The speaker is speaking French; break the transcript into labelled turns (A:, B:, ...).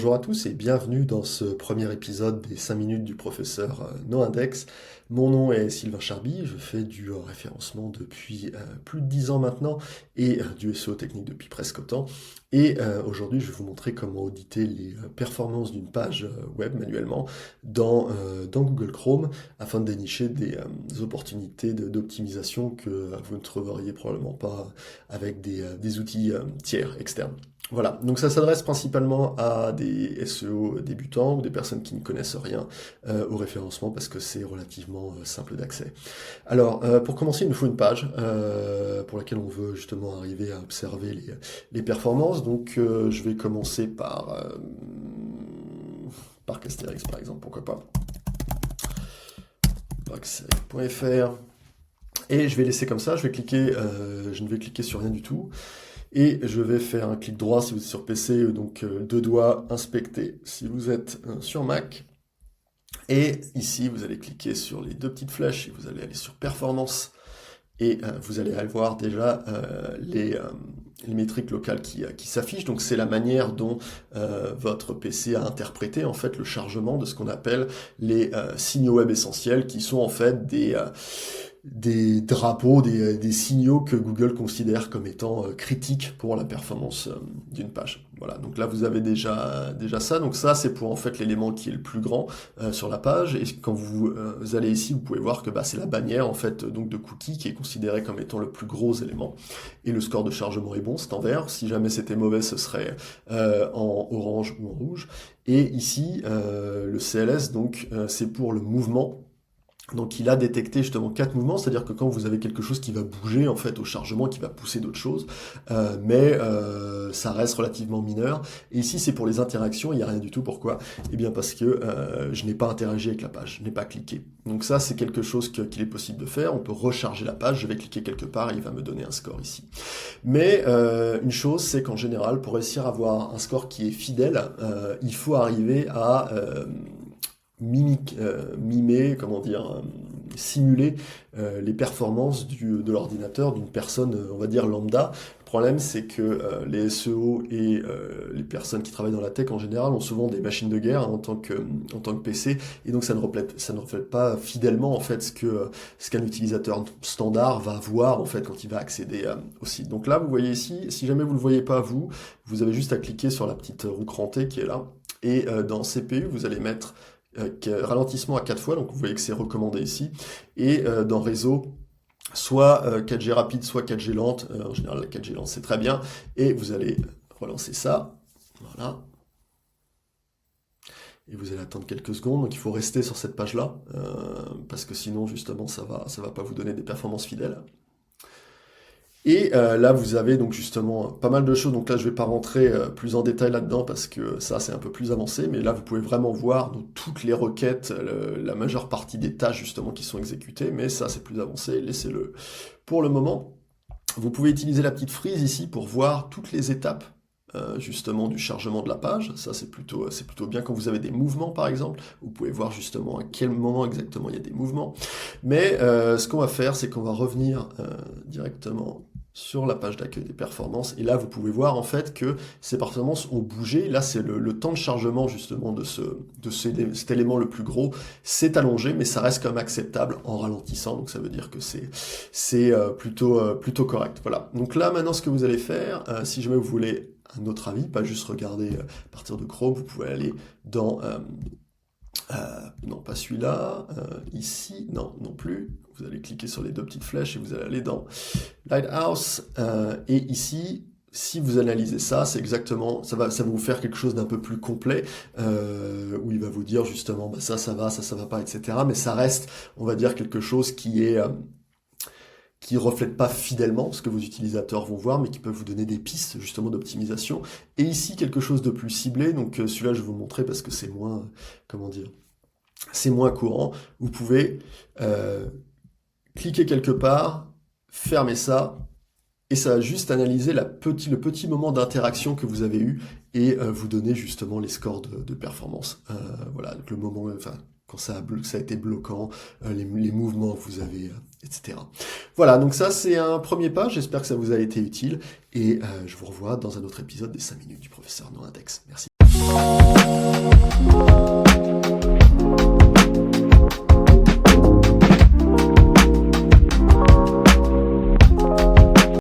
A: Bonjour à tous et bienvenue dans ce premier épisode des 5 minutes du professeur NoIndex. Mon nom est Sylvain Charby, je fais du référencement depuis plus de 10 ans maintenant et du SEO technique depuis presque autant. Et aujourd'hui je vais vous montrer comment auditer les performances d'une page web manuellement dans Google Chrome afin de dénicher des opportunités d'optimisation que vous ne trouveriez probablement pas avec des outils tiers externes. Voilà, donc ça s'adresse principalement à des SEO débutants ou des personnes qui ne connaissent rien au référencement parce que c'est relativement simple d'accès. Alors, pour commencer, il nous faut une page pour laquelle on veut justement arriver à observer les performances. Donc, je vais commencer par Castérix, par exemple, pourquoi pas. Castérix.fr. Et je vais laisser comme ça, je ne vais cliquer sur rien du tout. Et je vais faire un clic droit si vous êtes sur PC, donc deux doigts, inspecter si vous êtes sur Mac. Et ici, vous allez cliquer sur les deux petites flèches et vous allez aller sur Performance. Et vous allez voir déjà les métriques locales qui s'affichent. Donc c'est la manière dont votre PC a interprété en fait le chargement de ce qu'on appelle les signaux web essentiels, qui sont en fait des drapeaux, des signaux que Google considère comme étant critiques pour la performance d'une page. Voilà, donc là vous avez déjà ça. Donc ça c'est pour en fait l'élément qui est le plus grand sur la page. Et quand vous allez ici, vous pouvez voir que c'est la bannière en fait donc de cookies qui est considérée comme étant le plus gros élément. Et le score de chargement est bon, c'est en vert. Si jamais c'était mauvais, ce serait en orange ou en rouge. Et ici le CLS donc c'est pour le mouvement. Donc il a détecté justement 4 mouvements, c'est-à-dire que quand vous avez quelque chose qui va bouger en fait au chargement, qui va pousser d'autres choses, mais ça reste relativement mineur. Et ici c'est pour les interactions, il n'y a rien du tout. Pourquoi? Eh bien parce que je n'ai pas interagi avec la page, je n'ai pas cliqué. Donc ça c'est quelque chose qu'il est possible de faire, on peut recharger la page, je vais cliquer quelque part et il va me donner un score ici. Mais une chose c'est qu'en général pour réussir à avoir un score qui est fidèle, il faut arriver à simuler les performances de l'ordinateur d'une personne, on va dire lambda. Le problème, c'est que les SEO et les personnes qui travaillent dans la tech en général ont souvent des machines de guerre en tant que PC, et donc ça ne reflète pas fidèlement en fait ce qu'un utilisateur standard va voir en fait quand il va accéder au site. Donc là, vous voyez ici, si jamais vous ne le voyez pas vous avez juste à cliquer sur la petite roue crantée qui est là, et dans CPU, vous allez mettre ralentissement à 4 fois, donc vous voyez que c'est recommandé ici, et dans réseau, soit 4G rapide, soit 4G lente, en général la 4G lente c'est très bien, et vous allez relancer ça, voilà, et vous allez attendre quelques secondes, donc il faut rester sur cette page-là, parce que sinon justement ça va pas vous donner des performances fidèles. Et là, vous avez donc justement pas mal de choses. Donc là, je vais pas rentrer plus en détail là-dedans parce que ça, c'est un peu plus avancé. Mais là, vous pouvez vraiment voir donc, toutes les requêtes, la majeure partie des tâches justement qui sont exécutées. Mais ça, c'est plus avancé. Laissez-le pour le moment. Vous pouvez utiliser la petite frise ici pour voir toutes les étapes justement du chargement de la page. Ça, c'est plutôt bien quand vous avez des mouvements, par exemple. Vous pouvez voir justement à quel moment exactement il y a des mouvements. Mais ce qu'on va faire, c'est qu'on va revenir directement sur la page d'accueil des performances, et là vous pouvez voir en fait que ces performances ont bougé. Là c'est le temps de chargement justement de cet élément le plus gros, c'est allongé, mais ça reste quand même acceptable en ralentissant, donc ça veut dire que c'est plutôt correct. Voilà, donc là maintenant ce que vous allez faire, si jamais vous voulez un autre avis, pas juste regarder à partir de Chrome, vous pouvez aller dans non, pas celui-là, ici, non plus. Vous allez cliquer sur les deux petites flèches et vous allez aller dans Lighthouse, et ici, si vous analysez ça, c'est exactement, ça va vous faire quelque chose d'un peu plus complet, où il va vous dire justement, ça va pas, etc. Mais ça reste, on va dire, quelque chose qui reflète pas fidèlement ce que vos utilisateurs vont voir, mais qui peuvent vous donner des pistes justement d'optimisation. Et ici, quelque chose de plus ciblé, donc celui-là je vais vous montrer parce que c'est moins, c'est moins courant. Vous pouvez cliquer quelque part, fermer ça, et ça va juste analyser le petit moment d'interaction que vous avez eu, et vous donner justement les scores de performance. Voilà, donc le moment, quand ça a été bloquant, les mouvements que vous avez, etc. Voilà, donc ça c'est un premier pas, j'espère que ça vous a été utile, et je vous revois dans un autre épisode des 5 minutes du professeur NoIndex. Merci.